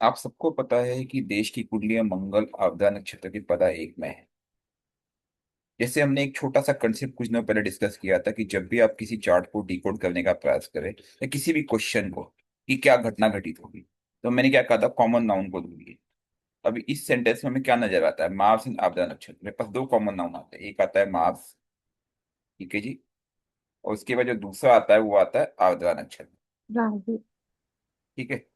आप सबको पता है कि देश की कुंडलियां मंगल आपदा नक्षत्र की पदा एक में है। जैसे हमने एक छोटा सा कंसेप्ट कुछ दिनों पहले डिस्कस किया था कि जब भी आप किसी चार्ट को डिकोड करने का प्रयास करें या किसी भी क्वेश्चन को कि क्या घटना घटित होगी, तो मैंने क्या कहा था, कॉमन नाउन को ढूंढिए। अभी इस सेंटेंस में हमें क्या नजर आता है? मार्स एंड आपदा नक्षत्र। मेरे पास दो कॉमन नाउन आते हैं, एक आता है मार्स, ठीक है जी, और उसके बाद जो दूसरा आता है वो आता है आपदा नक्षत्र, राहु। ठीक है।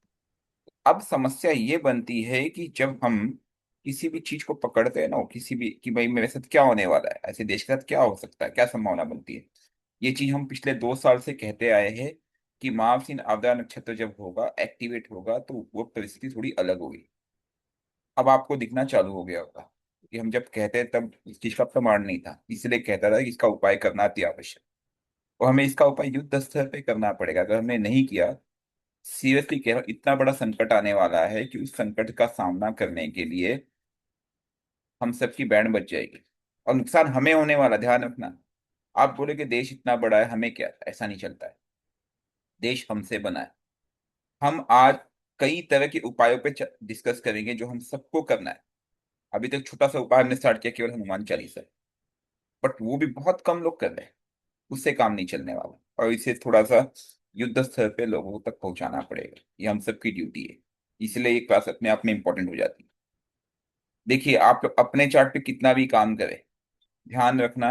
अब समस्या ये बनती है कि जब हम किसी भी चीज को पकड़ते हैं ना, किसी भी कि भाई मेरे साथ क्या होने वाला है, ऐसे देश के साथ क्या हो सकता है, क्या संभावना बनती है, ये चीज हम पिछले 2 साल से कहते आए हैं कि महावशीन आपदा नक्षत्र जब होगा, एक्टिवेट होगा, तो वो परिस्थिति थोड़ी अलग होगी। अब आपको दिखना चालू हो गया होगा कि हम जब कहते हैं तब इस चीज का प्रमाण नहीं था, इसलिए कहता था कि इसका उपाय करना अति आवश्यक, और हमें इसका उपाय युद्ध स्तर पे करना पड़ेगा। अगर हमने नहीं किया, सीरियसली कह रहा हूं, इतना बड़ा संकट आने वाला है कि उस संकट का सामना करने के लिए हम सबकी बैंड बच जाएगी, और नुकसान हमें होने वाला, ध्यान रखना। आप बोले कि देश इतना बड़ा है, हमें क्या, ऐसा नहीं चलता है। देश हमसे बना है। हम आज कई तरह के उपायों पे डिस्कस करेंगे जो हम सबको करना है। अभी तक छोटा सा उपाय हमने स्टार्ट किया, केवल हनुमान चालीसा, बट वो भी बहुत कम लोग कर रहे हैं। उससे काम नहीं चलने वाला, और इसे थोड़ा सा युद्ध स्तर पे लोगों तक पहुंचाना पड़ेगा। ये हम सबकी ड्यूटी है, इसलिए ये क्लास अपने आप में इंपॉर्टेंट हो जाती है। देखिए, आप अपने चार्ट पे कितना भी काम करें, ध्यान रखना,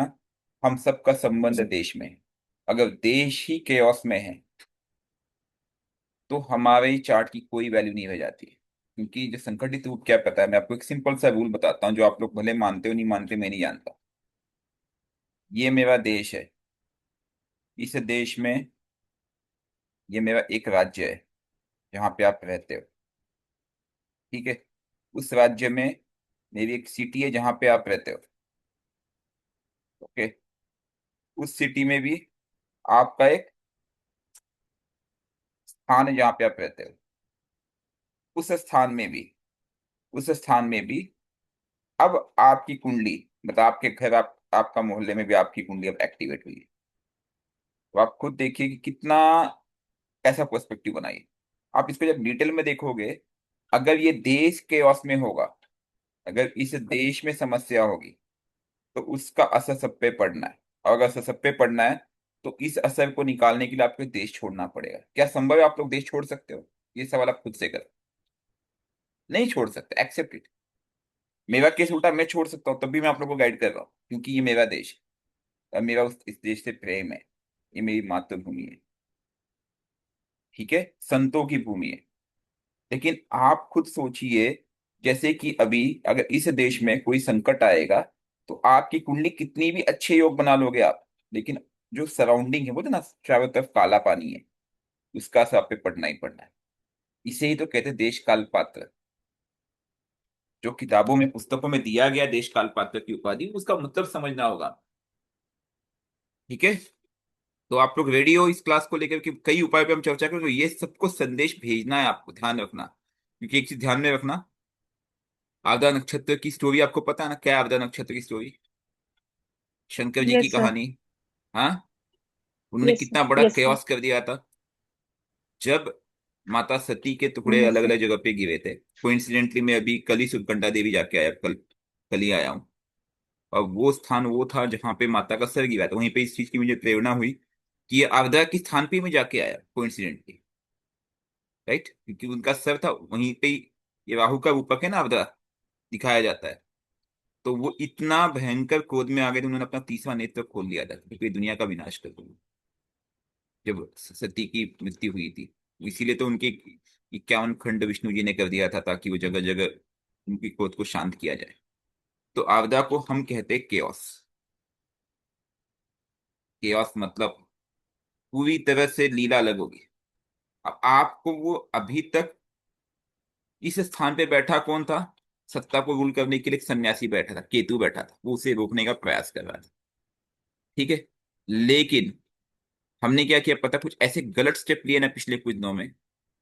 हम सबका संबंध देश में है। अगर देश ही केओस में है तो हमारे चार्ट की कोई वैल्यू नहीं रह जाती है। क्योंकि जो संगठित रूप क्या, पता है, मैं आपको एक सिंपल सा रूल बताता हूँ जो आप लोग भले मानते हो नहीं मानते, मैं नहीं जानता। ये मेरा देश है, इस देश में ये मेरा एक राज्य है जहाँ पे आप रहते हो, ठीक है। उस राज्य में मेरी एक सिटी है जहाँ पे आप रहते हो, ओके। उस सिटी में भी आपका एक स्थान है जहाँ पे आप रहते हो। उस स्थान में भी उस स्थान में भी अब आपकी कुंडली, मतलब आपके घर, आपका मोहल्ले में भी आपकी कुंडली अब एक्टिवेट हुई है। तो आप खुद देखिए कि कितना, कैसा पर्सपेक्टिव बनाइए। आप इसको जब डिटेल में देखोगे, अगर ये देश केओस में होगा, अगर इस देश में समस्या होगी, तो उसका असर सब पे पड़ना है। और अगर असर सब पे पड़ना है, तो इस असर को निकालने के लिए आपको देश छोड़ना पड़ेगा। क्या संभव है आप लोग देश छोड़ सकते हो? ये सवाल आप खुद से कर। नहीं छोड़ सकते, एक्सेप्ट इट। मेरा केस उल्टा, मैं छोड़ सकता हूँ, तब भी मैं आप लोग को गाइड कर रहा हूँ, क्योंकि ये मेरा देश है और मेरा इस देश से प्रेम है। ये मेरी मातृभूमि है, ठीक है, संतों की भूमि है। लेकिन आप खुद सोचिए, जैसे कि अभी अगर इस देश में कोई संकट आएगा, तो आपकी कुंडली कितनी भी अच्छे योग बना लोगे आप, लेकिन जो सराउंडिंग है, वो तो ना, चारों तरफ काला पानी है, उसका असर आप पे पड़ना ही पड़ना है। इसे ही तो कहते हैं देश काल पात्र। जो किताबों में, पुस्तकों में दिया गया देश काल पात्र की उपाधि, उसका मतलब समझना होगा, ठीक है। तो आप लोग रेडी हो इस क्लास को लेकर के कई उपाय पे हम चर्चा करेंगे, ये सबको संदेश भेजना है आपको, ध्यान रखना। क्योंकि एक चीज ध्यान में रखना, आपदा नक्षत्र की स्टोरी आपको पता है ना, क्या है आपदा नक्षत्र की स्टोरी? शंकर जी की यस सर। कहानी। हाँ, उन्होंने यस कितना सर। बड़ा यस सर। केओस कर दिया था। जब माता सती के टुकड़े अलग सर। अलग जगह पे गिरे थे, कोइंसिडेंटली मैं अभी कल ही सुरकंडा देवी जाके आया, कल कल ही आया हूँ। और वो स्थान वो था जहाँ पे माता का सर गिरा था, वहीं पे इस चीज की मुझे प्रेरणा हुई कि ये आपदा के स्थान पे ही मैं जाके आया कोइंसिडेंटली, राइट, क्योंकि उनका सर था वहीं पे ही। ये राहु का रूपक है ना, आपदा दिखाया जाता है। तो वो इतना भयंकर क्रोध में आ गए थे, उन्होंने अपना तीसरा नेत्र खोल लिया था क्योंकि दुनिया का विनाश कर दूंगा, जब सती की मृत्यु हुई थी। इसीलिए तो उनके 51 खंड विष्णु जी ने कर दिया था, ताकि वो जगह जगह उनकी क्रोध को शांत किया जाए। तो आपदा को हम कहते हैं केओस। केओस मतलब पूरी तरह से लीला अलग होगी। अब आपको वो, अभी तक इस स्थान पे बैठा कौन था? सत्ता को रूल करने के लिए एक सन्यासी बैठा था, केतु बैठा था, वो उसे रोकने का प्रयास कर रहा था, ठीक है। लेकिन हमने क्या किया पता, कुछ ऐसे गलत स्टेप लिए ना पिछले कुछ दिनों में।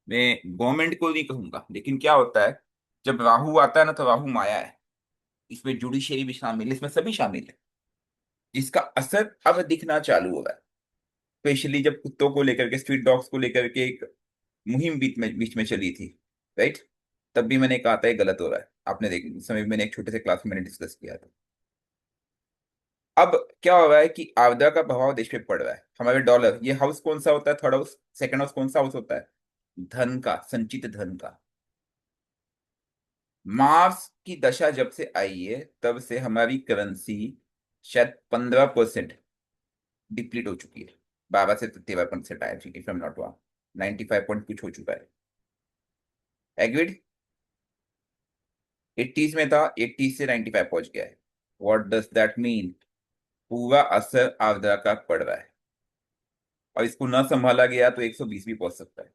मैं गवर्नमेंट को नहीं कहूंगा, लेकिन क्या होता है, जब राहु आता है ना, तो राहु माया है, इसमें जुडिशरी भी शामिल है, इसमें सभी शामिल है, जिसका असर अब दिखना चालू हो रहा है। स्पेशली जब कुत्तों को लेकर के, स्ट्रीट डॉग्स को लेकर के एक मुहिम बीच में चली थी, राइट। तब भी मैंने कहा था ये गलत हो रहा है। आपने देख, उस समय भी मैंने एक छोटे से क्लास में मैंने डिस्कस किया था। अब क्या हो रहा है कि आपदा का प्रभाव देश पे पड़ रहा है। हमारे डॉलर, ये हाउस कौन सा होता है, थर्ड हाउस, सेकंड हाउस कौन सा हाउस होता है? धन का, संचित धन का। मार्स की दशा जब से आई है तब से हमारी करेंसी शायद 15% डिप्लीट हो चुकी है। 12 से 13% आया चुकी, if I am not wrong. 95 point कुछ हो चुका है। एग्रीड। 80s में था, 80 से 95 पहुंच गया है। What does that mean? पूरा असर आपदा का पड़ रहा है, और इसको न संभाला गया तो 120 भी पहुंच सकता है।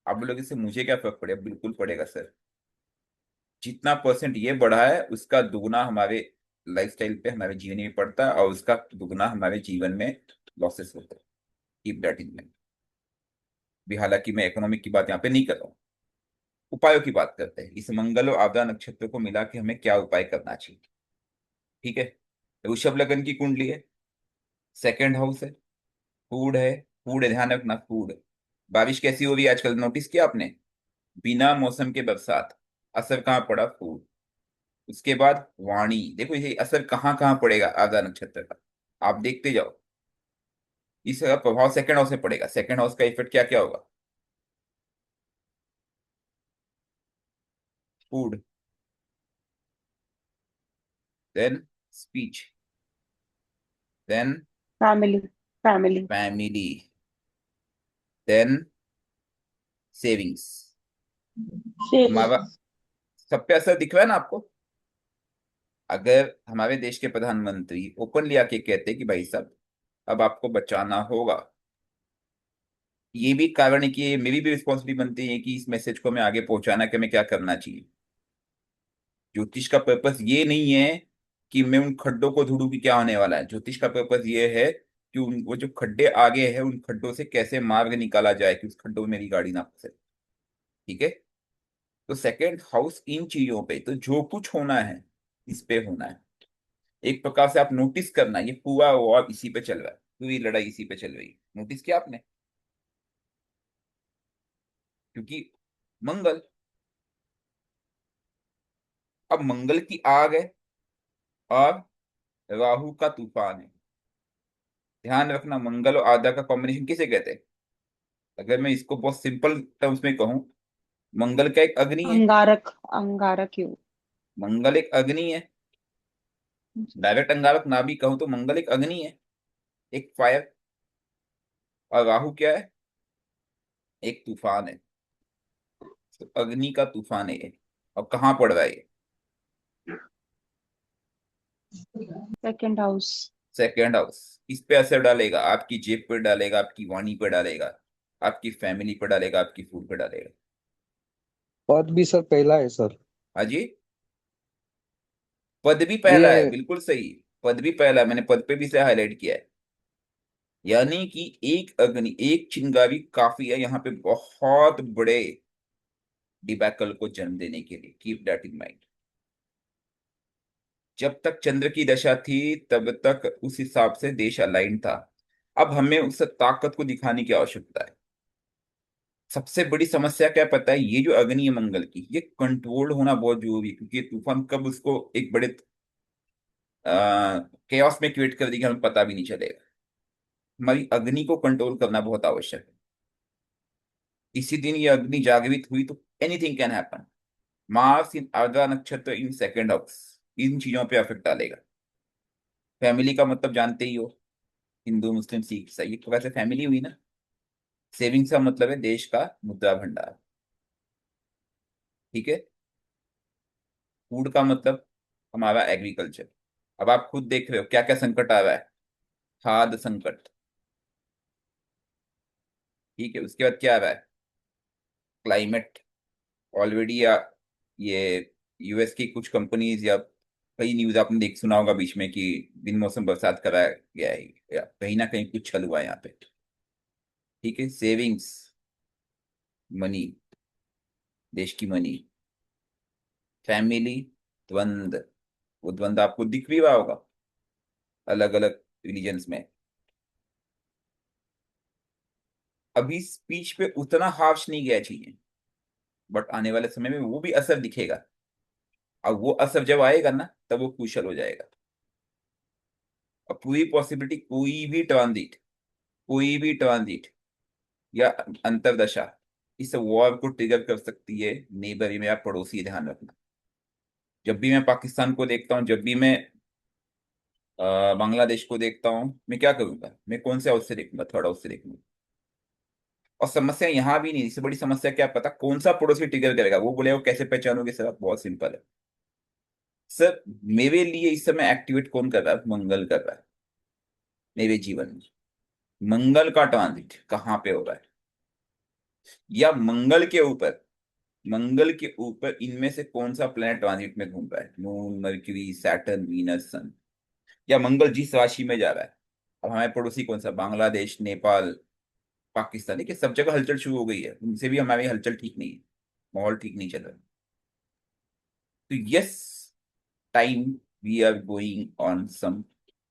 आप बोलोगे इससे मुझे क्या फर्क पड़ेगा? बिल्कुल पड़ेगा सर। जितना परसेंट ये बढ़ा है उसका दुगना हमारे लाइफस्टाइल पे, हमारे जीवन में पड़ता है, और उसका दुगना हमारे जीवन में लॉसेस होता है। Keep that in mind. भी हालांकि मैं इकोनॉमिक की बात यहाँ पे नहीं कर रहा हूँ, उपायों की बात करते हैं। इस मंगल और आपदा नक्षत्र को मिला के हमें क्या उपाय करना चाहिए? ठीक है। ऋषभ लगन की कुंडली है, सेकंड हाउस है, फूड है। फूड है, ध्यान रखना, फूड। बारिश कैसी हो रही है आजकल, नोटिस किया आपने? बिना मौसम के बरसात। असर कहाँ पड़ा? फूड। उसके बाद वाणी, देखो ये असर कहाँ कहाँ पड़ेगा आधा नक्षत्र का, आप देखते जाओ। इसका प्रभाव सेकंड हाउस में पड़ेगा। सेकंड हाउस का इफेक्ट क्या क्या होगा? Food, then speech, then family. Family. Family, then savings. हमारा सेविंग्स। सब पे असर दिख रहा है ना आपको? अगर हमारे देश के प्रधानमंत्री ओपनली आके कहते कि भाई साहब अब आपको बचाना होगा, ये भी कारण है कि मेरी भी रिस्पॉन्सिबिलिटी बनती है कि इस मैसेज को मैं आगे पहुंचाना कि हमें क्या करना चाहिए। ज्योतिष का पर्पस ये नहीं है कि मैं उन खड्डों को ढूंढूं कि क्या होने वाला है। ज्योतिष का पर्पस ये है कि वो जो खड्डे आगे हैं उन खड्डों से कैसे मार्ग निकाला जाए कि उस खड्डों में मेरी गाड़ी ना फंसे। ठीक है। तो सेकंड हाउस इन चीजों पे, तो जो कुछ होना है इस पे होना है। एक प्रकार से आप नोटिस करना, ये पूरा वॉर इसी पे चल रहा है, पूरी लड़ाई इसी पे चल रही है। नोटिस किया आपने? क्योंकि मंगल, अब मंगल की आग है और राहु का तूफान है। ध्यान रखना, मंगल और आधा का कॉम्बिनेशन किसे कहते हैं? अगर मैं इसको बहुत सिंपल टर्म्स में कहूं, मंगल का एक अग्नि है। अंगारक। अंगारक योग। मंगल एक अग्नि है। डायरेक्ट अंगारक ना भी कहूं तो मंगल एक अग्नि है, एक फायर। और राहु क्या है? एक तूफान है। तो अग्नि का तूफान है ये। और कहाँ पड़ रहा है ये? Second house. Second house. इस पे असर डालेगा, आपकी जेब पे डालेगा, आपकी वाणी पे डालेगा, आपकी फैमिली पे डालेगा, आपकी फूड पे डालेगा। पद भी सर पहला है सर। हाँ जी। पद भी पहला है, ये बिल्कुल सही। पद भी पहला है, मैंने पद पे भी से हाईलाइट किया है। यानी कि एक अग्नि, एक चिंगारी काफी है यहाँ पे बहुत बड़े डिबैकल को जन्म देने के लिए। Keep that in mind. जब तक चंद्र की दशा थी तब तक उस हिसाब से देश अलाइन था। अब हमें उस ताकत को दिखाने की आवश्यकता है। सबसे बड़ी समस्या क्या पता है? ये जो अग्नि है मंगल की, ये कंट्रोल होना बहुत जरूरी है, क्योंकि ये तूफान कब उसको एक बड़े केओस में क्रिएट कर देगी हमें पता भी नहीं चलेगा। हमारी अग्नि को कंट्रोल करना बहुत आवश्यक है। इसी दिन ये अग्नि जागृत हुई तो एनीथिंग कैन हैपन। मार्स इन आर्द्रा नक्षत्र इन सेकंड हाउस इन चीजों पे इफेक्ट डालेगा। फैमिली का मतलब जानते ही हो, हिंदू मुस्लिम सिख ईसाई, एक प्रकार से फैमिली हुई ना। सेविंग्स का मतलब है देश का मुद्रा भंडार। ठीक है। फूड का मतलब हमारा एग्रीकल्चर। अब आप खुद देख रहे हो क्या क्या संकट आ रहा है। खाद्य संकट। ठीक है। उसके बाद क्या आ रहा है? क्लाइमेट। ऑलरेडी ये यूएस की कुछ कंपनीज या कई न्यूज आपने देख सुना होगा बीच में कि बिन मौसम बरसात कराया गया है, या कहीं ना कहीं कुछ छल हुआ है यहाँ पे। ठीक है। सेविंग्स, मनी, देश की मनी, फैमिली, द्वंद। वो द्वंद आपको दिख भी रहा होगा अलग अलग रिलीजन्स में। अभी स्पीच पे उतना हार्श नहीं गया चाहिए। बट आने वाले समय में वो भी असर दिखेगा। अब वो असर जब आएगा ना, तब वो क्रूशल हो जाएगा। और पूरी पॉसिबिलिटी, कोई भी ट्रांजिट या अंतरदशा इस वॉर को ट्रिगर कर सकती है। नेबर में, आप पड़ोसी, ध्यान रखना। जब भी मैं पाकिस्तान को देखता हूँ, जब भी मैं बांग्लादेश को देखता हूँ, मैं क्या करूंगा? मैं कौन से हाउस से देखूंगा? थर्ड हाउस से देखूंगा। और समस्या यहाँ भी नहीं, इससे बड़ी समस्या क्या पता कौन सा पड़ोसी ट्रिगर करेगा। वो बोलेगा, कैसे पहचानोगे सर? आप बहुत सिंपल है सर। मेरे लिए इस समय एक्टिवेट कौन कर रहा है? मंगल कर रहा है मेरे जीवन में। मंगल का ट्रांजिट कहाँ पे हो रहा है? या मंगल के ऊपर इनमें से कौन सा प्लेनेट ट्रांजिट में घूम रहा है? मून, मर्क्यूरी, सैटर्न, वीनस, सन। या मंगल जिस राशि में जा रहा है। अब हमारे पड़ोसी कौन सा? बांग्लादेश, नेपाल, पाकिस्तान। देखिए, सब जगह हलचल शुरू हो गई है, उनसे भी हमारी हलचल ठीक नहीं है। माहौल ठीक नहीं चल रहा। तो yes, time, we are going on some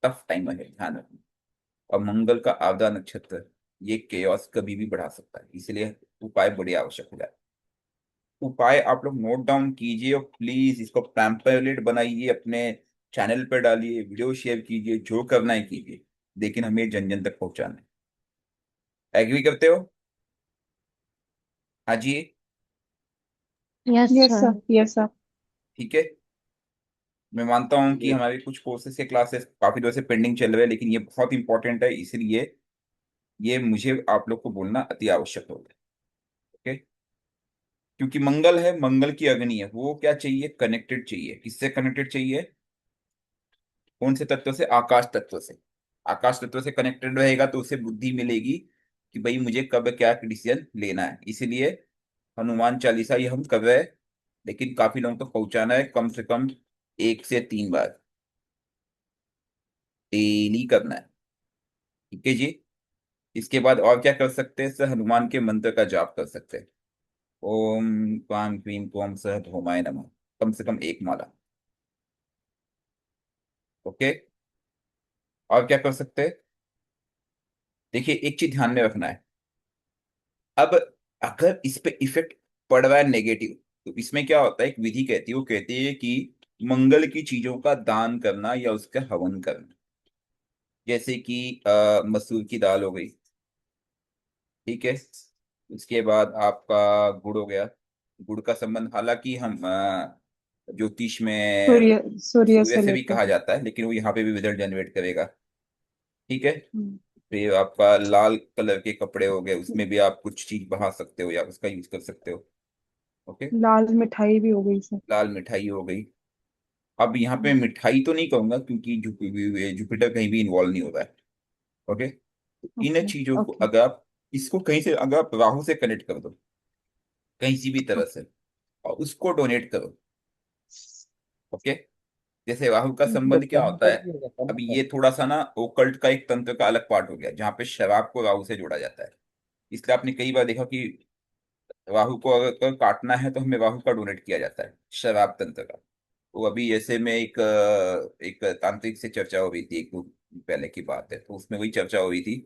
tough time ahead, ध्यान रखना। और मंगल का आधा नक्षत्र ये केओस कभी भी बढ़ा सकता है, इसलिए उपाय बड़े आवश्यक हो जाए। उपाय आप लोग नोट डाउन कीजिए, और प्लीज इसको पैम्पलेट बनाइए, अपने चैनल पर डालिए, वीडियो शेयर कीजिए, जो करना है कीजिए। लेकिन हमें जन जन तक पहुंचाना है। एग्री करते हो? हाँ जी। Yes yes sir. Sir. Yes sir. ठीक है। मैं मानता हूँ कि ये हमारे कुछ कोर्सेज के क्लासेस काफी देर से पेंडिंग चल रहे हैं, लेकिन ये बहुत इंपॉर्टेंट है, इसलिए ये मुझे आप लोग को बोलना अति आवश्यक होगा। ओके। क्योंकि मंगल है, मंगल की अग्नि है, वो क्या चाहिए? कनेक्टेड चाहिए। किससे कनेक्टेड चाहिए? कौन से तत्व से? आकाश तत्व से। आकाश तत्व से कनेक्टेड रहेगा तो उसे बुद्धि मिलेगी कि भाई मुझे कब क्या डिसीजन लेना है। इसीलिए हनुमान चालीसा ये हम कर रहे हैं, लेकिन काफी लोगों तक पहुंचाना है, कम से कम 1 से 3 बार डेली करना है। ठीक है जी। इसके बाद और क्या कर सकते हैं सर? हनुमान के मंत्र का जाप कर सकते हैं। ओम क्वां क्वीं क्वां सह धूमाय नमः, कम से कम 1 माला। ओके। और क्या कर सकते हैं? देखिए, एक चीज ध्यान में रखना है। अब अगर इस पे इफेक्ट पड़ रहा है नेगेटिव, तो इसमें क्या होता है? एक विधि कहती है, वो कहती है कि मंगल की चीजों का दान करना या उसका हवन करना। जैसे कि मसूर की दाल हो गई, ठीक है। उसके बाद आपका गुड़ हो गया। गुड़ का संबंध हालांकि हम ज्योतिष में सूर्य सूर्य सूर्य से से भी लेकर। कहा जाता है, लेकिन वो यहाँ पे भी रिजल्ट जनरेट करेगा। ठीक है। हम्म। फिर आपका लाल कलर के कपड़े हो गए, उसमें भी आप कुछ चीज बहा सकते हो या उसका यूज कर सकते हो। ओके। लाल मिठाई भी हो गई सर। लाल मिठाई हो गई। अब यहाँ पे मिठाई तो नहीं कहूंगा, क्योंकि जुपिटर कहीं भी इन्वॉल्व नहीं हो रहा है। ओके। तो इन ओके। चीजों को ओके। अगर आप इसको कहीं से, अगर आप राहु से कनेक्ट कर दो कहीं सी भी तरह से, और उसको डोनेट करो। ओके। जैसे राहु का तो संबंध क्या काम होता कर है? दिया जाता है ना अब सर। ये थोड़ा सा ना ओकल्ट का एक तंत्र का अलग पार्ट हो गया, जहाँ पे शराब को राहु से जोड़ा जाता है। इसलिए आपने कई बार देखा कि राहु को अगर काटना है तो हमें राहु का डोनेट किया जाता है, शराब तंत्र का। तो अभी ऐसे में एक तांत्रिक से चर्चा हो रही थी, एक दो पहले की बात है, तो उसमें वही चर्चा हो रही थी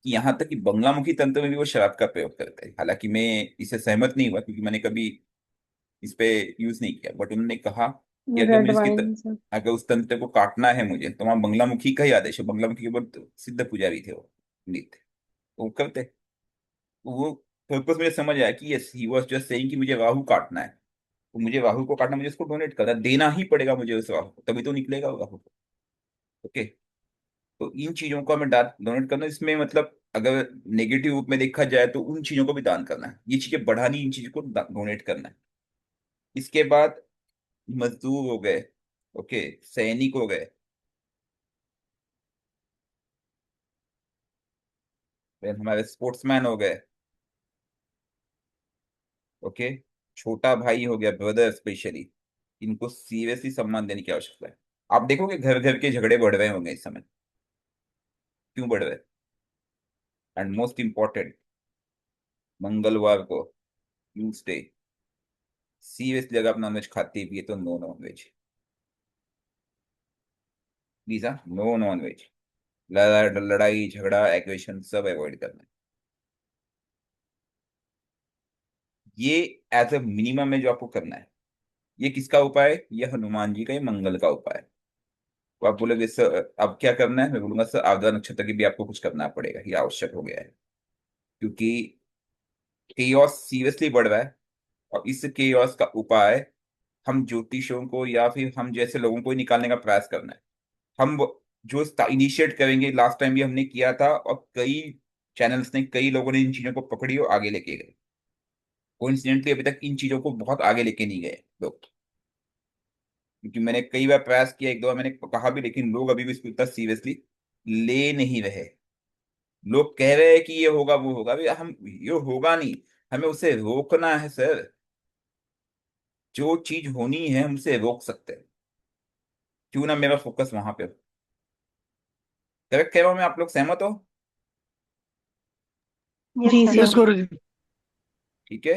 कि यहाँ तक कि बंगलामुखी तंत्र में भी वो शराब का प्रयोग करते हैं। हालांकि मैं इससे सहमत नहीं हुआ, क्योंकि मैंने कभी इस पे यूज नहीं किया, बट उन्होंने कहा कि अगर रेड मुझे वाइन सर। अगर उस तंत्र को काटना है मुझे, तो वहाँ बंगलामुखी का ही आदेश है। बंगलामुखी के बहुत सिद्ध पुजारी थे वो, पंडित थे। वो करते, वो पर्पस मुझे समझ आया कि yes, he was just saying कि मुझे राहु काटना है। तो मुझे राहु को काटना, मुझे उसको डोनेट करना, देना ही पड़ेगा मुझे उस राहु को, तभी तो निकलेगा वो राहु। ओके। तो इन चीजों को हमें डोनेट करना, इसमें मतलब अगर नेगेटिव रूप में देखा जाए तो उन चीजों को भी दान करना है, ये चीजें बढ़ानी, इन चीजों को डोनेट करना है। इसके बाद मजदूर हो गए। ओके। सैनिक हो गए। फिर हमारे स्पोर्ट्समैन हो गए। ओके। छोटा भाई हो गया, ब्रदर स्पेशली। इनको सीरियसली सम्मान देने की आवश्यकता है। आप देखोगे घर घर के झगड़े बढ़ रहे होंगे इस समय। क्यों बढ़ रहे? एंड मोस्ट इंपॉर्टेंट, मंगलवार को, ट्यूसडे, सीरियसली अगर आप नॉनवेज खाते भी है तो नो नॉनवेज। प्लीज, हाँ, नो नॉनवेज। लड़ाई झगड़ा एग्रेशन सब अवॉइड करना है। ये एज ए मिनिमम है जो आपको करना है। ये किसका उपाय है? ये हनुमान जी का, ये मंगल का उपाय है। तो आप बोलोगे सर अब क्या करना है? मैं बोलूंगा सर आर्द्रा नक्षत्र की भी आपको कुछ करना पड़ेगा, ये आवश्यक हो गया है। क्योंकि केओस सीरियसली बढ़ रहा है। और इस केओस का उपाय हम ज्योतिषों को या फिर हम जैसे लोगों को ही निकालने का प्रयास करना है। हम जो इनिशिएट करेंगे, लास्ट टाइम भी हमने किया था, और कई चैनल्स ने, कई लोगों ने इन चीजों को पकड़ी और आगे लेके गए। कोइंसिडेंटली अभी तक इन चीजों को बहुत आगे लेके नहीं गए लोग। क्योंकि मैंने कई बार प्रयास किया, एक दो बार मैंने कहा भी, लेकिन लोग अभी भी इसको इतना सीरियसली ले नहीं रहे। लोग कह रहे हैं कि ये होगा वो होगा, अभी हम ये होगा नहीं। हमें उसे रोकना है सर। जो चीज होनी है हम उसे रोक सकते हैं। क्यों ना मेरा फोकस वहां पे हो। करेक्ट कह रहा हूं मैं? आप लोग सहमत हो? यस जी सर। यस गुरु जी। ठीक है।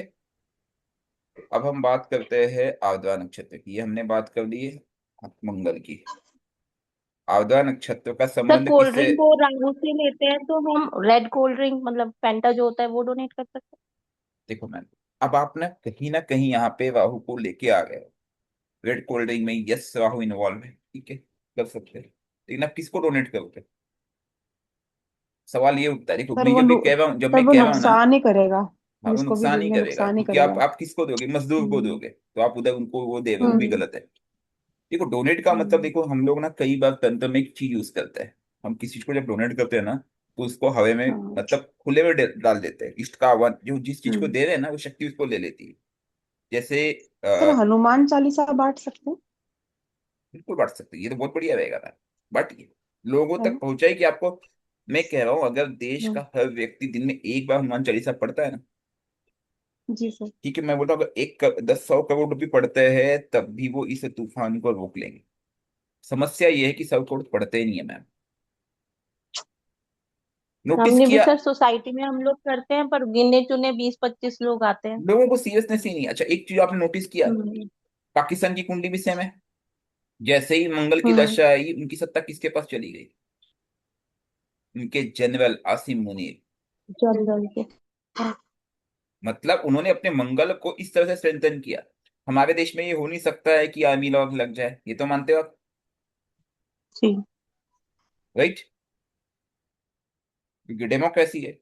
अब हम बात करते हैं आर्द्रा नक्षत्र की। ये हमने बात कर ली है मंगल की। आर्द्रा नक्षत्र का सर संबंध कोल्ड किससे? ड्रिंक वो राहु से लेते हैं तो हम रेड कोल्ड ड्रिंक मतलब फैंटा जो होता है वो डोनेट कर सकते देखो मैम, अब आप ना कहीं यहाँ पे राहु को लेके आ गए। रेड कोल्ड ड्रिंक में यस राहु इन्वॉल्व है, ठीक है, कर सकते हैं। लेकिन आप किसको डोनेट करोगे? सवाल ये उठता है। देखो सर मैं वो जब भी कह रहा हूँ, जब सर मैं वो कह रहा हूँ ना, नुकसान ही करेगा। हाँ वो जिसको भी नुकसान ही देंगे करेगा। नुकसान ही क्योंकि करेगा। आप किसको दोगे? मजदूर को हम्म। दोगे, तो आप उधर उनको वो दे रहे हो, वो भी हम्म। गलत है। देखो डोनेट का मतलब, हम्म। देखो हम लोग ना कई बार तंत्र में एक चीज यूज करते हैं। हम किसी चीज को जब डोनेट करते हैं ना, तो उसको हवा में, हाँ। मतलब खुले में डाल देते हैं। इष्ट का आह्वान, जो जिस चीज को हम्म। दे रहे हैं ना, वो शक्ति उसको ले लेती है। जैसे सर हनुमान चालीसा बांट सकते हैं? बिल्कुल बांट सकते हैं, ये तो बहुत बढ़िया रहेगा ना। बट ये लोगों है तक ना? पहुंचाए कि आपको। मैं कह रहा हूँ अगर देश हम्म। का हर व्यक्ति दिन में एक बार हनुमान चालीसा पढ़ता है ना, जी सर। ठीक है, मैं बोलता हूँ अगर 10 100 करोड़ रुपये पढ़ते हैं, तब भी वो इस तूफान को रोक लेंगे। समस्या ये है कि 100 करोड़ पढ़ते ही नहीं है मैम। हैं। नोटिस हमने भी किया? सर सोसाइटी में हम लोग करते हैं पर गिने चुने 20-25 लोग आते हैं। लोगों को सीरियसनेस ही नहीं है। अच्छा एक चीज आपने नोटिस किया, हम्म। पाकिस्तान की कुंडली भी सेम है। जैसे ही मंगल की हम्म। दशा आई, उनकी सत्ता किसके पास चली गई? उनके जनरल आसिम मुनीर। जनरल के। हाँ, मतलब उन्होंने अपने मंगल को इस तरह से स्ट्रेंथन किया। हमारे देश में ये हो नहीं सकता है कि आर्मी लॉग लग जाए, ये तो मानते हो आप? जी। राइट? क्योंकि डेमोक्रेसी है।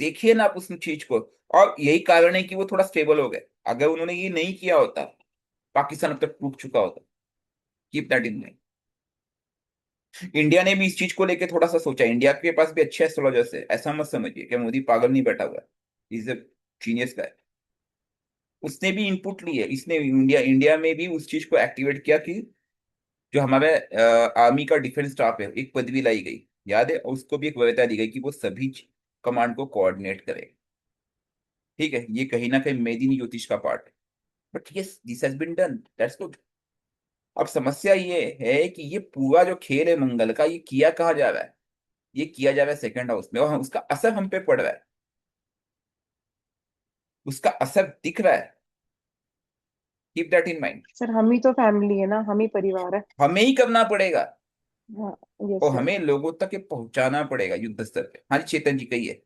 देखिए ना आप उस चीज को। और यही कारण है कि वो थोड़ा स्टेबल हो गए। अगर उन्होंने ये नहीं किया होता, पाकिस्तान अब तक टूट चुका होता। Keep that in mind. India ने भी इस चीज को लेके थोड़ा सा सोचा। इंडिया के पास भी अच्छे एस्ट्रोलॉजर्स है, ऐसा मत समझिए कि मोदी पागल नहीं बैठा हुआ है। इज अ जीनियस गाय। उसने भी इनपुट ली है। इसने इंडिया इंडिया में भी उस चीज को एक्टिवेट किया कि जो हमारे आर्मी का डिफेंस स्टाफ है, एक पदवी लाई गई, याद है? उसको भी एक वरीयता दी गई कि वो सभी कमांड को कोऑर्डिनेट करे। ठीक है, ये कहीं ना कहीं मेदिनी ज्योतिष का पार्ट है। But yes, this has been done, that's good. अब समस्या ये है कि ये पूरा जो खेल है मंगल का, ये किया कहाँ जा रहा है? ये किया जा रहा है सेकंड हाउस में, और उसका असर हम पे पड़ रहा है। उसका असर दिख रहा है। Keep that in mind. Sir हम ही तो फैमिली है ना, हम ही परिवार है। हमें ही करना पड़ेगा। हाँ। यस और सर। हमें लोगों तक ये पहुंचाना पड़ेगा युद्ध स्तर पे। हाँ जी चेतन जी कहिए।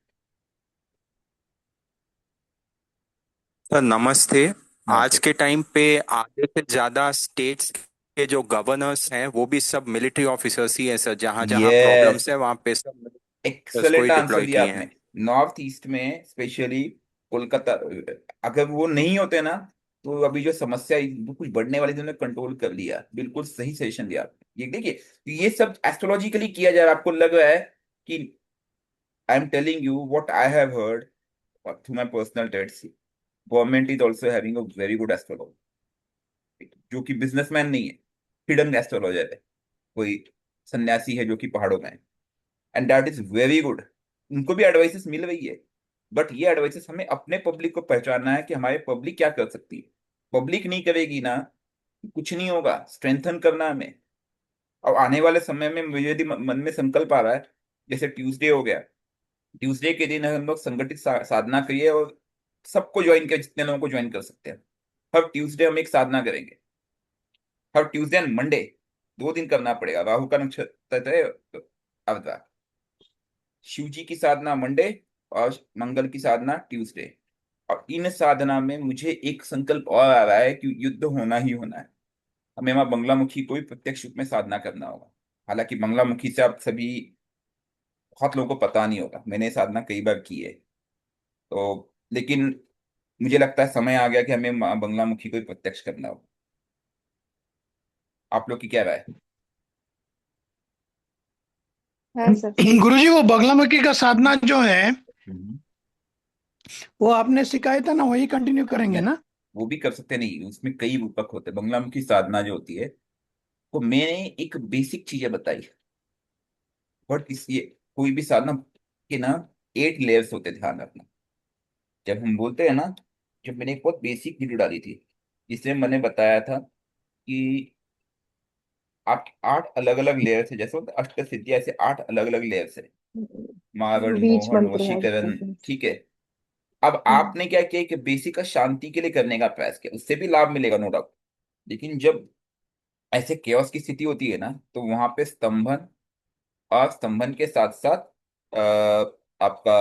सर नमस्ते। आज नमस्ते। के टाइम पे आधे से ज्यादा स्टेट्स के जो गवर्नर्स हैं वो भी सब मिलिट्री ऑफिसर्स ही हैं सर। जहाँ जहाँ यस, प्रॉब्लम्स है वहाँ पे सब militaries को एक्सलेंट ही आंसर डिप्लॉय दिया किए आपने। हैं। नॉर्थ ईस्ट में स्पेशली कोलकाता, अगर वो नहीं होते ना, तो अभी जो समस्या कुछ बढ़ने वाली थी, उन्होंने कंट्रोल कर लिया। बिल्कुल सही सजेशन दिया आपने। ये देखिए, तो ये सब एस्ट्रोलॉजिकली किया जा रहा है। आपको लग रहा है कि I am telling you what I have heard through my personal टेट्स। Government is also having a very good astrologer, जो कि बिजनेसमैन नहीं है, हिडन एस्ट्रोलॉजर है। कोई सन्यासी है जो कि पहाड़ों में है। And that is very good. उनको भी एडवाइसेस मिल रही है। बट ये एडवाइसेस हमें अपने पब्लिक को पहचानना है कि हमारे पब्लिक क्या कर सकती है। पब्लिक नहीं करेगी ना, कुछ नहीं होगा। स्ट्रेंथन करना हमें। और आने वाले समय में मुझे यदि मन में संकल्प आ रहा है, जैसे ट्यूसडे हो गया, ट्यूसडे के दिन हम लोग संगठित साधना करिए, और सबको ज्वाइन किया, जितने लोगों को ज्वाइन कर सकते हैं। हर ट्यूसडे हम एक साधना करेंगे। हर ट्यूसडे एंड मंडे, 2 दिन करना पड़ेगा। राहु का नक्षत्र है अवता। शिव जी की साधना मंडे, और मंगल की साधना ट्यूसडे। और इन साधना में मुझे एक संकल्प और आ रहा है कि युद्ध होना ही होना है। हमें माँ बंगलामुखी को भी प्रत्यक्ष रूप में साधना करना होगा। हालांकि बंगलामुखी से आप सभी, बहुत लोगों को पता नहीं होगा, मैंने साधना कई बार की है। तो लेकिन मुझे लगता है समय आ गया कि हमें माँ बंगलामुखी को भी प्रत्यक्ष करना होगा। आप लोग की क्या राय है? है सर, सही। गुरुजी वो बगलामुखी का साधना जो है हम्म। वो आपने सिखाया था ना, वही कंटिन्यू करेंगे नहीं, ना? वो भी कर सकते नहीं, उसमें कई रूपक होते हैं। बंगलामुखी साधना जो होती है, तो मैंने एक बेसिक चीजें बताई। बट इस ये कोई भी साधना के ना 8 लेयर्स होते हैं, ध्यान रखना। जब हम बोलते हैं ना, जब मैंने एक बहुत बेसिक वीडियो डाली थी जिसमें मैंने बताया था कि 8 अलग अलग लेयर्स है, जैसे होता है अष्ट सिद्धि, ऐसे 8 अलग अलग लेयर्स है। मारण, बीज मोहन, मंत्र है वशीकरण, इसका। ठीक है। अब हम्म। आपने क्या किया कि बेसिक का शांति के लिए करने का प्रयास किया, उससे भी लाभ मिलेगा, नो डाउट। लेकिन जब ऐसे केओस की स्थिति होती है ना, तो वहां पे स्तंभन, और स्तंभन के साथ साथ आपका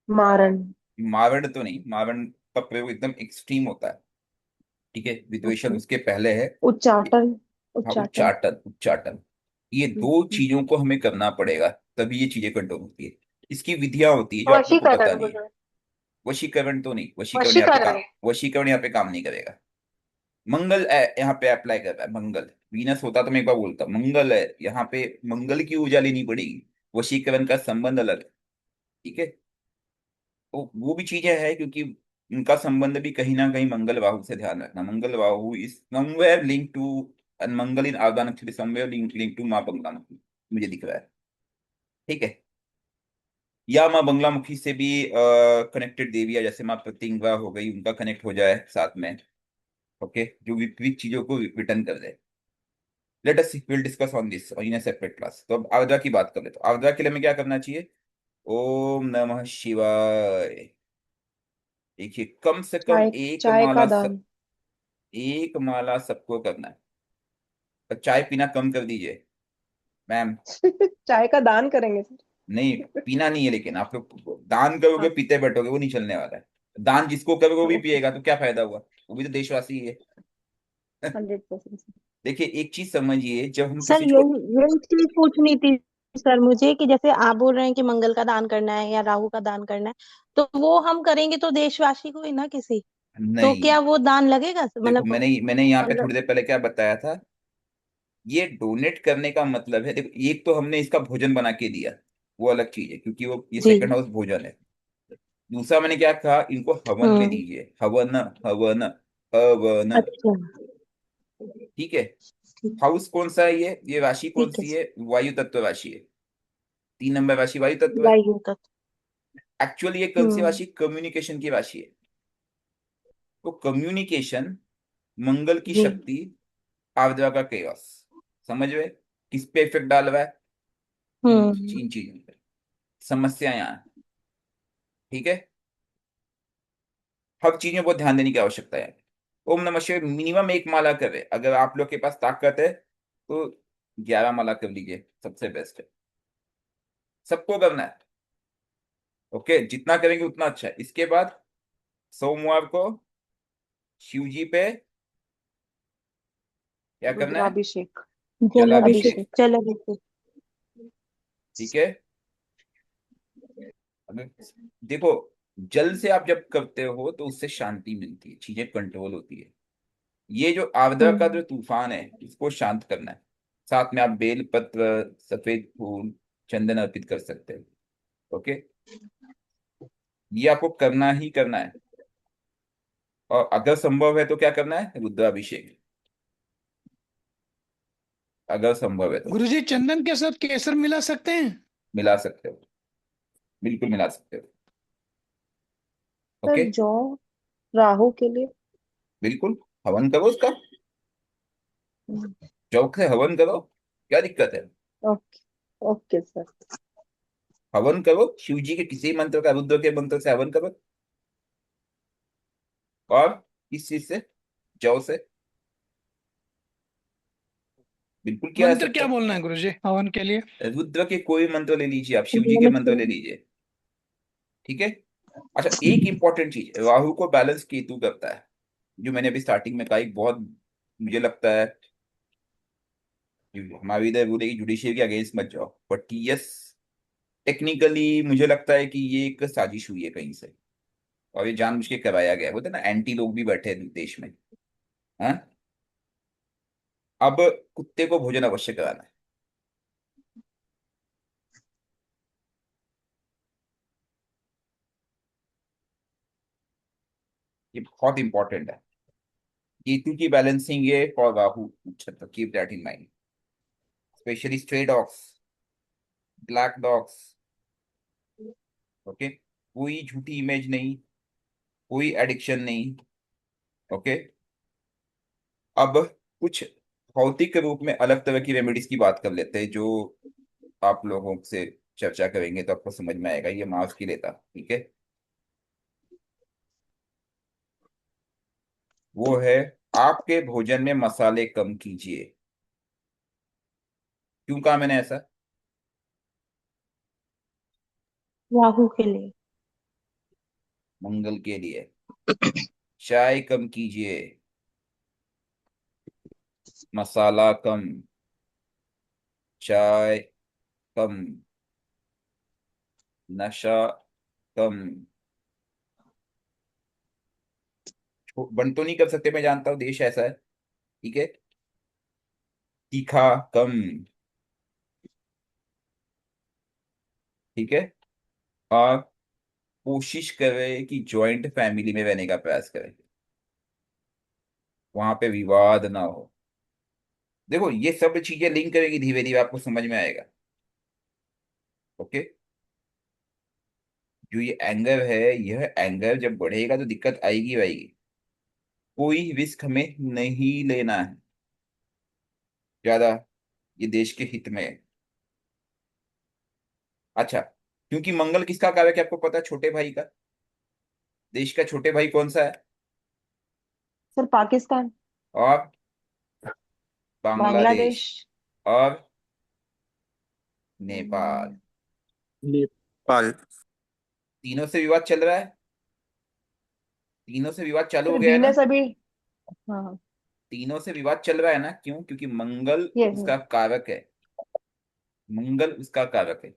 मारण। मावण तो नहीं, मावण का प्रयोग एकदम एक्सट्रीम होता है, ठीक है, विद्वेषण ओके। उसके पहले है। उच्चाटन। हाँ, उच्चाटन। उच्चाटन, उच्चाटन। ये दो चीजों को हमें करना पड़ेगा, तभी ये चीजें कंट्रोल होती है। इसकी विधियां होती है जो आप लोग को पता वशीकरण नहीं है। गुरु। वशीकरण तो नहीं, वशीकरण यहाँ पे काम, वशीकरण। वशीकरण यहाँ पे काम नहीं करेगा। मंगल यहाँ पे अप्लाई कर रहा है, मंगल। वीनस होता तो मैं एक बार बोलता, मंगल है यहाँ पे, मंगल की ऊर्जा लेनी पड़ेगी। वशीकरण का संबंध अलग है, ठीक है। तो वो भी चीजें हैं, क्योंकि उनका संबंध भी कहीं ना कहीं मंगल वाहु से, ध्यान रखना। मंगल वाहु is somewhere link to, and Mangal in आर्गा नक्षत्र समवेयर लिंक टू माँ बंगलामुखी, मुझे दिख रहा है, ठीक है। या माँ बंगलामुखी से भी कनेक्टेड देवियां, जैसे माँ प्रत्यंगिरा हो गई, उनका कनेक्ट हो जाए साथ में, ओके, जो विपरीत चीजों को रिटर्न कर दे। Let us will discuss on this in a separate class. तो अब आर्द्रा की बात कर ले, तो आर्द्रा के लिए हमें क्या करना चाहिए? ओम नमः शिवाय। देखिए, कम से कम चाय, चाय का दान। एक माला सबको करना है। तो चाय पीना कम कर दीजिए मैम। चाय का दान करेंगे सर। नहीं, पीना नहीं है, लेकिन आप लोग दान करोगे हाँ। पीते बैठोगे, वो नहीं चलने वाला है। दान जिसको करोगे वो भी ओके। पिएगा, तो क्या फायदा हुआ? वो भी तो देशवासी ही है। 100%। देखिए, एक चीज समझिए, जब हम सर किसी को, यही यही चीज पूछनी थी सर मुझे, कि जैसे आप बोल रहे हैं कि मंगल का दान करना है या राहु का दान करना है, तो वो हम करेंगे तो देशवासी को ही ना किसी, तो नहीं, क्या वो दान लगेगा देखो, मतलब? मैंने मैंने यहाँ पे थोड़ी मतलब देर पहले क्या बताया था। ये डोनेट करने का मतलब है, देखो, एक तो हमने इसका भोजन बना के दिया, वो अलग चीज है, क्योंकि वो ये जी। सेकंड हाउस भोजन है। दूसरा मैंने क्या कहा, इनको हवन में हम्म। दीजिए, हवन, हवन, हवन, अच्छा। ठीक है। ठीक। हाउस कौन सा है? ये राशि कौन ठीक है सी है? वायु तत्व राशि है। 3 नंबर राशि वायु तत्व है। वायु तत्व। एक्चुअली ये कौन सी हम्म। राशि? कम्युनिकेशन की राशि है। तो कम्युनिकेशन, मंगल की जी। शक्ति, आर्द्रा का केयस, समझ रहे? किस पे इफेक्ट डाल रहा है? इन हम्म। इन चीजों पे समस्या यहाँ है, ठीक है। हर चीज में बहुत ध्यान देने की आवश्यकता है। ओम नमः शिवाय मिनिमम एक माला करे, अगर आप लोग के पास ताकत है तो 11 माला कर लीजिए, सबसे बेस्ट है। सबको करना है, ओके, जितना करेंगे उतना अच्छा है। इसके बाद सोमवार को शिव जी पे क्या करना है? रुद्राभिषेक। जलाभिषेक, जलाभिषेक, अभिषेक। जलाभिषेक। ठीक है। अगर देखो, जल से आप जब करते हो तो उससे शांति मिलती है, चीजें कंट्रोल होती है। ये जो आर्द्रा का जो हम्म। तूफान है, इसको शांत करना है। साथ में आप बेल पत्र, सफेद फूल, चंदन अर्पित कर सकते हो, ओके। ये आपको करना ही करना है। और अगर संभव है तो क्या करना है? रुद्राभिषेक, अगर संभव है तो गुरुजी चंदन के साथ केसर मिला सकते हैं? मिला सकते हो, बिल्कुल मिला सकते हो, सर ओके। जौ, राहु के लिए। बिल्कुल, हवन करो उसका, हम्म। चौक से हवन करो, क्या दिक्कत है? ओके। Okay sir. हवन करो शिव जी के किसी मंत्र का, रुद्र के मंत्र से हवन करो। और किस चीज से? जौ से, बिल्कुल किया जा मंत्र सकता क्या बोलना है गुरुजी हवन के लिए? है। रुद्र के कोई मंत्र ले लीजिए, आप शिव जी के नमः मंत्र ले शिवाय। लीजिए, ठीक है। अच्छा, एक इंपॉर्टेंट चीज, राहु को बैलेंस केतु करता है, जो मैंने अभी स्टार्टिंग में कहा, एक बहुत, मुझे लगता है कि हमारी इधर बोले कि जुडिशियल के अगेंस्ट मत जाओ, बट यस, टेक्निकली मुझे लगता है कि ये एक साजिश हुई है कहीं से, और ये जानबूझ के कराया गया है। बोलते हैं ना, एंटी लोग भी बैठे हैं देश में। हाँ, अब कुत्ते को भोजन अवश्य कराना है। ये बहुत इंपॉर्टेंट है। केतु की बैलेंसिंग ये फॉर राहु नक्षत्र, keep that in mind, specially stray dogs, black dogs. Okay, कोई झूठी इमेज नहीं, कोई एडिक्शन नहीं। ओके, अब कुछ भौतिक रूप में अलग तरह की रेमेडीज की बात कर लेते हैं, जो आप लोगों से चर्चा करेंगे तो आपको समझ में आएगा, ये मार्क्स की लेता, ठीक है। वो है, आपके भोजन में मसाले कम कीजिए। क्यों कहा मैंने ऐसा? राहु के लिए। मंगल के लिए। चाय कम कीजिए, मसाला कम, चाय कम, नशा कम। बंद तो नहीं कर सकते, मैं जानता हूँ देश ऐसा है, ठीक है। तीखा कम, ठीक है। और कोशिश करें कि जॉइंट फैमिली में रहने का प्रयास करें, वहां पे विवाद ना हो। देखो, ये सब चीजें लिंक करेगी, धीरे धीरे आपको समझ में आएगा। ओके, जो ये एंगर है, यह एंगर जब बढ़ेगा तो दिक्कत आएगी आएगी। कोई रिस्क हमें नहीं लेना है ज्यादा, ये देश के हित में है। अच्छा, क्योंकि मंगल किसका कारक है आपको पता है? छोटे भाई का। देश का छोटे भाई कौन सा है? सर पाकिस्तान। और बांग्लादेश, बांग्लादेश। और नेपाल। हम्म, नेपाल। तीनों से विवाद चल रहा है, तीनों से विवाद चालू हो सर गया है ना। वीनस अभी। हाँ हाँ। तीनों से विवाद चल रहा है ना, क्यों? क्योंकि मंगल ये उसका कारक है, मंगल उसका कारक है,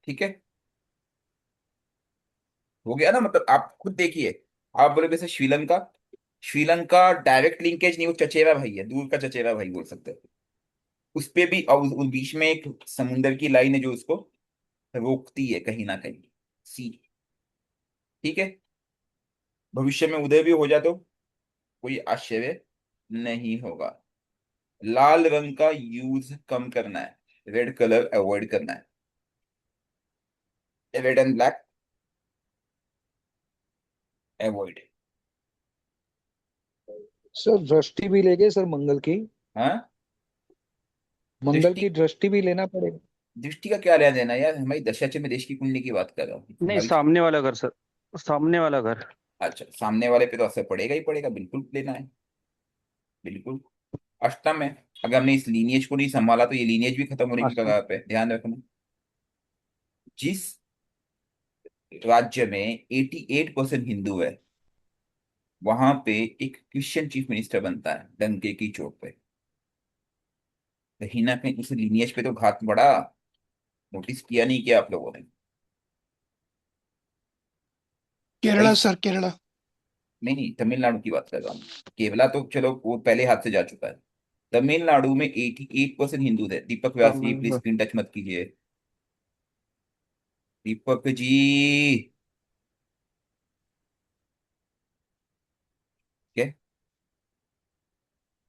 ठीक है। हो गया ना, मतलब आप खुद देखिए। आप बोले जैसे श्रीलंका, श्रीलंका डायरेक्ट लिंकेज नहीं, वो चचेरा भाई है, दूर का चचेरा भाई बोल सकते हैं। उस पे भी, और उस बीच में एक समुंदर की लाइन है जो उसको रोकती है कहीं ना कहीं, सी, ठीक है। भविष्य में उदय भी हो जाए तो कोई आश्चर्य नहीं होगा। लाल रंग का यूज कम करना है, रेड कलर अवॉइड करना है, red and black avoid. Sir दृष्टि भी लेंगे सर मंगल की? हाँ, मंगल दृष्टि, की दृष्टि भी लेना पड़ेगा? दृष्टि का क्या लेना देना यार, हमारी दशा में देश की कुंडली की बात कर रहा हूँ नहीं, हमारी। सामने वाला घर सर, सामने वाला घर। अच्छा, सामने वाले पे तो असर पड़ेगा ही पड़ेगा, बिल्कुल लेना है, बिल्कुल। अष्टम है, अगर हमने इस लीनिएज को नहीं संभाला तो ये लीनिएज भी खत्म होने की अच्छा। कगार पे है, ध्यान रखना। जिस राज्य में 88% हिंदू है, वहां पे एक क्रिश्चियन चीफ मिनिस्टर बनता है डंके की चोट पे। कहीं ना कहीं उस लीनिएज पे तो घात बढ़ा, नोटिस किया नहीं किया आप लोगों ने? केरला भाई, सर, केरला। नहीं नहीं, तमिलनाडु की बात कर रहा हूँ। केरला तो चलो वो पहले हाथ से जा चुका है। तमिलनाडु में 88% हिंदू थे। दीपक व्यास जी प्लीज तमिल- स्क्रीन टच मत कीजिए। दीपक जी, के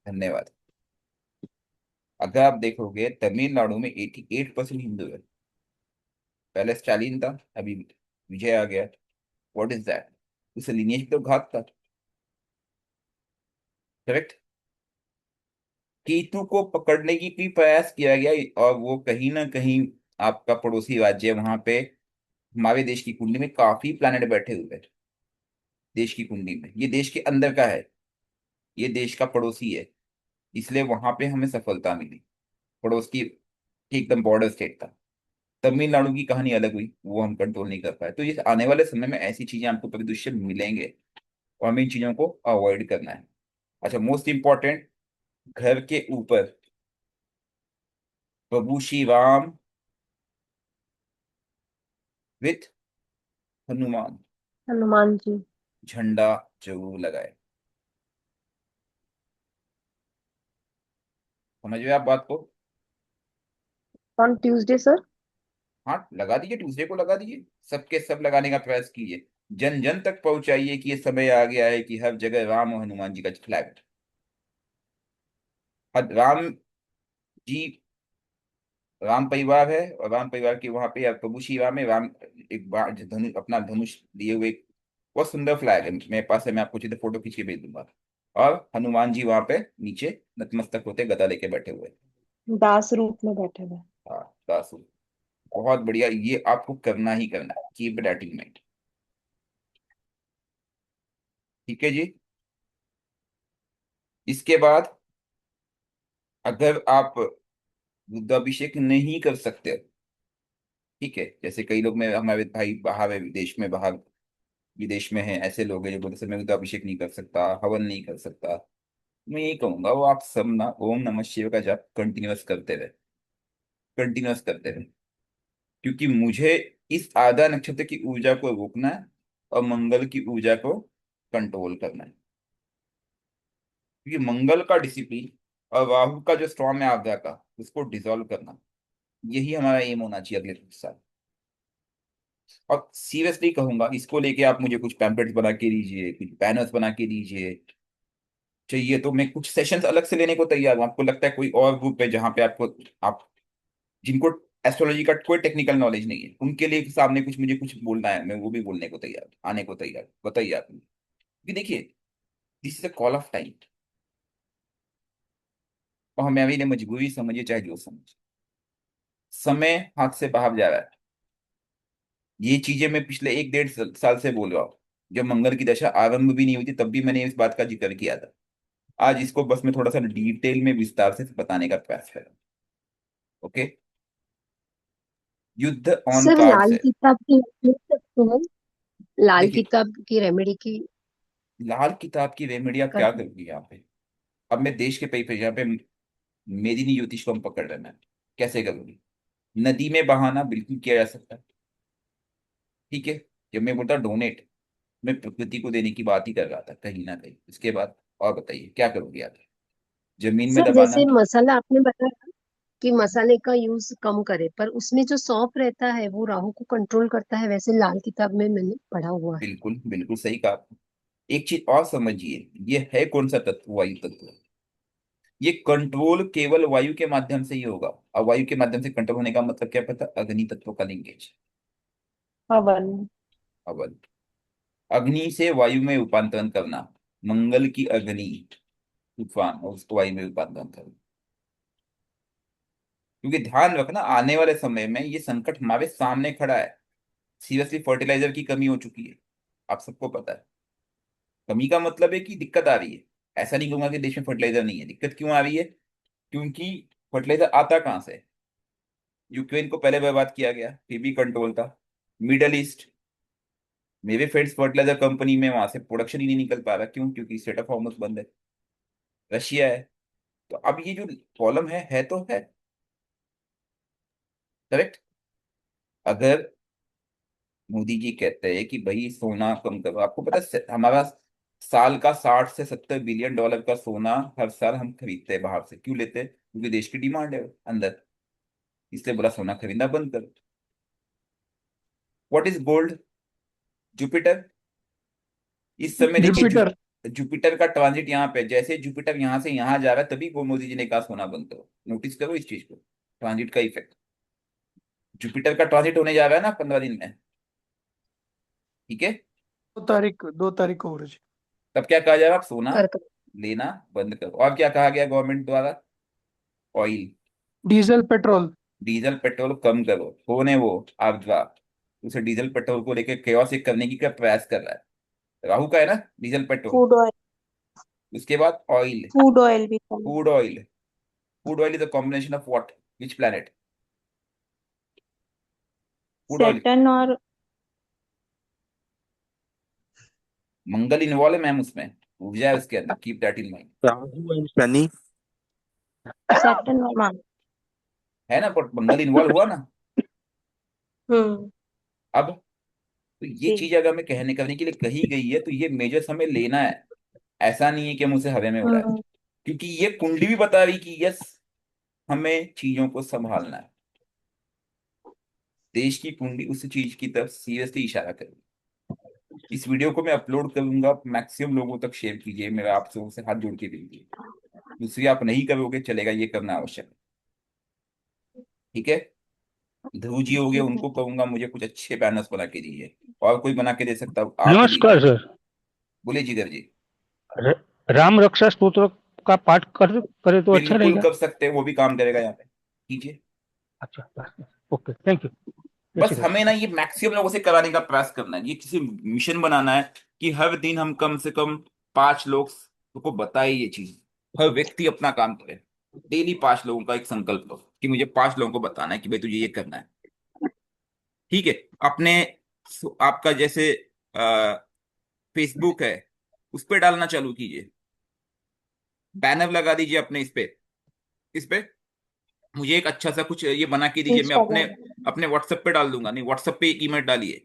धन्यवाद। अगर आप देखोगे तमिलनाडु में 88% हिंदू है। पहले स्टालिन था, अभी विजय आ गया। What is that? उस लिनिएज पे तो घात था, करेक्ट। केतु को पकड़ने की भी प्रयास किया गया, और वो कहीं ना कहीं आपका पड़ोसी राज्य है, वहां पे हमारे देश की कुंडली में काफी प्लैनेट बैठे हुए हैं। देश की कुंडली में ये देश के अंदर का है, ये देश का पड़ोसी है, इसलिए वहां पे हमें सफलता मिली। पड़ोस की एकदम बॉर्डर स्टेट था। तमिलनाडु की कहानी अलग हुई, वो हम कंट्रोल नहीं कर पाए। तो ये आने वाले समय में ऐसी चीजें आपको परिदृश्य मिलेंगे और हमें इन चीजों को अवॉइड करना है। अच्छा, मोस्ट इम्पोर्टेंट, घर के ऊपर प्रभु श्री राम विथ हनुमान हनुमान जी। झंडा जरूर लगाए। समझ गए आप बात को? On Tuesday sir. हाँ, लगा दीजिए, ट्यूसडे को लगा दीजिए, सबके सब लगाने का प्रयास कीजिए। जन जन तक पहुंचाइए कि ये समय आ गया है कि हर जगह राम और हनुमान जी का फ्लैग। राम जी, राम परिवार है, और राम परिवार के वहां पे प्रभु श्री राम है। राम एक अपना धनुष लिए हुए एक बहुत सुंदर फ्लैग है मेरे पास है, मैं आपको सीधे फोटो खींच के भेज दूंगा। और हनुमान जी वहां पे नीचे नतमस्तक होते गदा लेके बैठे हुए हैं। दास रूप में बैठे हुए। हाँ, दासू। बहुत बढ़िया, ये आपको करना ही करना है, keep it at in mind. ठीक है जी। इसके बाद अगर आप रुद्राभिषेक नहीं कर सकते, ठीक है, जैसे कई लोग में हमारे भाई बाहर है, विदेश में, बाहर विदेश में है, ऐसे लोग हैं जो बोलते सर मैं रुद्राभिषेक नहीं कर सकता, हवन नहीं कर सकता। मैं यही कहूंगा, वो आप सब ना ओम नमः शिवाय का जाप कंटिन्यूअस करते रहे, कंटिन्यूअस करते रहे। क्योंकि मुझे इस आधा नक्षत्र की ऊर्जा को रोकना है और मंगल की ऊर्जा को कंट्रोल करना है। क्योंकि मंगल का डिसिप्लिन और राहु का जो स्ट्रॉन्ग है आज्ञा का, उसको डिसॉल्व करना, यही हमारा एम होना चाहिए अगले कुछ साल। और सीरियसली कहूंगा, इसको लेके आप मुझे कुछ पैम्पलेट्स बना के दीजिए, कुछ बैनर्स बना के दीजिए, चाहिए तो मैं कुछ सेशंस अलग से लेने को तैयार हूँ। आपको लगता है कोई और ग्रुप है जहाँ पे आपको, आप जिनको एस्ट्रोलॉजी का कोई टेक्निकल नॉलेज नहीं है, उनके लिए सामने कुछ मुझे कुछ बोलना है, मैं वो भी बोलने को तैयार, आने को तैयार, बताइए आप। क्योंकि देखिए, this is a call of time, और हमें अभी मजबूरी समझिए चाहे जो समझिए, समय हाथ से बाहर जा रहा है। ये चीजें मैं पिछले एक डेढ़ साल से बोल रहा हूँ। जब मंगल की दशा आरंभ भी नहीं हुई थी तब भी मैंने इस बात का जिक्र किया था। आज इसको बस मैं थोड़ा सा डिटेल में विस्तार से बताने का प्रयास कर रहा हूँ। ओके। युद्ध ऑन सर कार्ड्स लाल है। किताब की लिख सकते हैं। लाल देखिए, किताब की रेमेडी की लाल किताब की रेमेडी आप कर। क्या करोगे यहाँ पे? अब मैं देश के पे यहाँ पे मेदिनी ज्योतिष को हम पकड़ रहे हैं, कैसे करोगे? नदी में बहाना बिल्कुल किया जा सकता है, ठीक है। जब मैं बोलता डोनेट, मैं प्रकृति को देने की बात ही कर रहा था कहीं ना कहीं। इसके बाद और बताइए क्या करोगे आप? जमीन में सर दबाना। जैसे मसाला आपने बताया कि मसाले का यूज कम करे, पर उसमें जो सौंफ रहता है वो राहु को कंट्रोल करता है, वैसे लाल किताब में मैंने पढ़ा हुआ है। बिल्कुल बिल्कुल सही कहा आपने। एक चीज और समझिए, ये है कौन सा तत्व? वायु तत्व। ये कंट्रोल केवल वायु के माध्यम से ही होगा। और वायु के माध्यम से कंट्रोल होने का मतलब क्या पता? अग्नि तत्व का लिंकेज। हवन। अवन। अग्नि से वायु में रूपांतरण करना, मंगल की अग्नि, तूफान, और उसको वायु में रूपांतरण करना। क्योंकि ध्यान रखना, आने वाले समय में ये संकट हमारे सामने खड़ा है। सीरियसली फर्टिलाइजर की कमी हो चुकी है, आप सबको पता है। कमी का मतलब है कि दिक्कत आ रही है। ऐसा नहीं कहूंगा कि देश में फर्टिलाइजर नहीं है, दिक्कत क्यों आ रही है? क्योंकि फर्टिलाइजर आता कहाँ से है? यूक्रेन को पहले बर्बाद किया गया, फिर भी कंट्रोल था। मिडल ईस्ट, मेरे फ्रेंड्स फर्टिलाइजर कंपनी में, वहां से प्रोडक्शन ही नहीं निकल पा रहा, क्यों? क्योंकि स्टेट ऑफ हॉर्मस बंद है। रशिया है। तो अब ये जो प्रॉब्लम है तो है, करेक्ट। अगर मोदी जी कहते हैं कि भाई सोना कम करो, आपको पता है हमारा साल का 60 से 70 बिलियन डॉलर का सोना हर साल हम खरीदते हैं बाहर से। क्यों लेते हैं? क्योंकि देश की डिमांड है अंदर, इसलिए बोला सोना खरीदना बंद करो। What is gold? जुपिटर। इस समय देखिए जुपिटर। जुपिटर का ट्रांजिट यहाँ पे, जैसे जुपिटर यहाँ से यहाँ जा रहा है तभी वो मोदी जी ने कहा सोना बंद करो। नोटिस करो इस चीज को, ट्रांजिट का इफेक्ट। जुपिटर का ट्रांजिट होने जा रहा है ना 15 दिन में, ठीक है। 2 तारीख, 2 तारीख को हो रही है। तब क्या कहा जा रहा है? सोना कर लेना बंद करो। और क्या कहा गया गवर्नमेंट द्वारा? Oil, diesel petrol. Diesel petrol कम करो। कौन है वो? आपदा। उसे डीजल पेट्रोल को लेकर केओस करने की क्या प्रयास कर रहा है? राहु का है ना डीजल पेट्रोल। Food oil. उसके बाद ऑयल, फूड ऑयल भी कम। Food oil. Food oil is a combination of what? Which planet? Good oil. Saturn और मंगल इन्वॉल्व है मैम उसमें, ऊर्जा है उसके अंदर, keep that in mind. Rahu and Shani. Saturn और मान। है ना, पर मंगल इन्वॉल्व हुआ ना। हम्म। अब तो ये जी। चीज अगर हमें कहने करने के लिए कही गई है तो ये मेजर्स हमें लेना है। ऐसा नहीं है कि हम उसे हवा में उड़ाए, हम्म। क्योंकि ये कुंडली भी बता रही कि यस, हमें चीजों को संभालना है। देश की कुंडली उस चीज की तरफ सीरियसली इशारा करेगी। इस वीडियो को मैं अपलोड करूंगा, मैक्सिमम लोगों तक शेयर कीजिए, मेरा आप लोगों से हाथ जोड़ के विनती है। दूसरी आप नहीं करोगे चलेगा, ये करना आवश्यक है। ठीक है, ध्रुव जी हो गए, ठीक है। उनको कहूंगा मुझे कुछ अच्छे बैनर्स बना के दीजिए। और कोई बना के दे सकता हो आप ही नमस्कार दीजिए। सर। बोले जिगर जी। र- राम रक्षा स्तोत्र का पाठ कर करे तो अच्छा बिल्कुल रहेगा। कर सकते हैं, वो भी काम करेगा यहाँ पे, कीजिए। अच्छा बस, ओके, थैंक यू। जय बस श्री हमें कृष्ण। ना ये मैक्सिमम लोगों से कराने का प्रयास करना है, ये किसी मिशन बनाना है कि हर दिन हम कम से कम 5 लोग को बताए ये चीज। हर व्यक्ति अपना काम करे, डेली 5 लोगों का एक संकल्प लो कि मुझे 5 लोगों को बताना है कि भाई तुझे ये करना है। ठीक है, अपने आपका जैसे फेसबुक है, उस पर डालना चालू कीजिए, बैनर लगा दीजिए अपने इस पे मुझे एक अच्छा सा कुछ ये बना के दीजिए, मैं अपने इंस्टाग्राम। अपने व्हाट्सएप पे डाल दूंगा। नहीं, व्हाट्सएप पे एक ईमेल डालिए,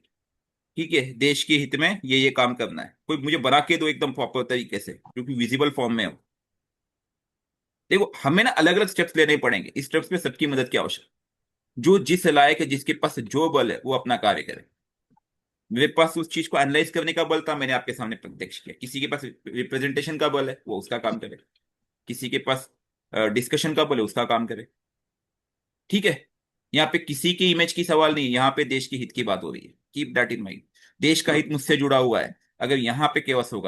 ठीक है, देश के हित में ये काम करना है, कोई मुझे बना के दो एकदम प्रॉपर तरीके से, क्योंकि विजिबल फॉर्म में हो। देखो हमें ना अलग अलग स्टेप्स लेने पड़ेंगे, इस स्टेप्स में सबकी मदद की आवश्यकता। जो जिस लायक है, जिसके पास जो बल है, वो अपना कार्य करे। मेरे पास उस चीज को एनालाइज करने का बल था, मैंने आपके सामने प्रत्यक्ष किया। किसी के पास रिप्रेजेंटेशन का बल है, वो उसका काम करे। किसी के पास डिस्कशन का बल है, उसका काम करे। ठीक है, यहाँ पे किसी की इमेज की सवाल नहीं है, यहाँ पे देश के हित की बात हो रही है। Keep that in mind. देश का हित मुझसे जुड़ा हुआ है, अगर यहाँ पे केवस होगा